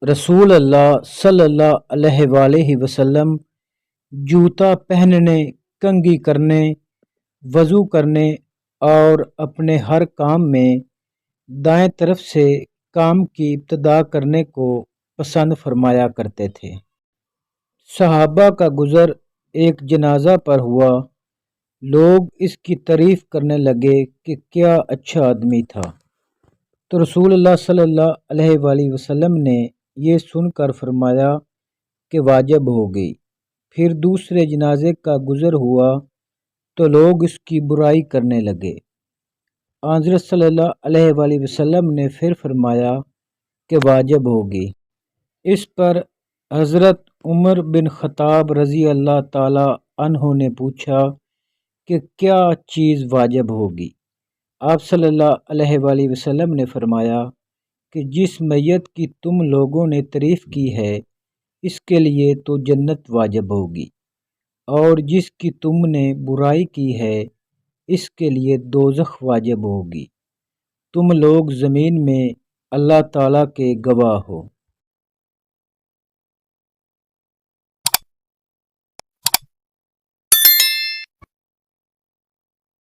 رسول اللہ صلی اللہ علیہ وآلہ وسلم جوتا پہننے، کنگھی کرنے، وضو کرنے اور اپنے ہر کام میں دائیں طرف سے کام کی ابتدا کرنے کو پسند فرمایا کرتے تھے۔ صحابہ کا گزر ایک جنازہ پر ہوا، لوگ اس کی تعریف کرنے لگے کہ کیا اچھا آدمی تھا، تو رسول اللہ صلی اللہ علیہ وآلہ وسلم نے یہ سن کر فرمایا کہ واجب ہو گئی۔ پھر دوسرے جنازے کا گزر ہوا تو لوگ اس کی برائی کرنے لگے۔ حضرت صلی اللہ علیہ وآلہ وسلم نے پھر فرمایا کہ واجب ہوگی۔ اس پر حضرت عمر بن خطاب رضی اللہ تعالی عنہ نے پوچھا کہ کیا چیز واجب ہوگی؟ آپ صلی اللہ علیہ وآلہ وسلم نے فرمایا کہ جس میت کی تم لوگوں نے تعریف کی ہے اس کے لیے تو جنت واجب ہوگی، اور جس کی تم نے برائی کی ہے اس کے لیے دوزخ واجب ہوگی۔ تم لوگ زمین میں اللہ تعالیٰ کے گواہ ہو۔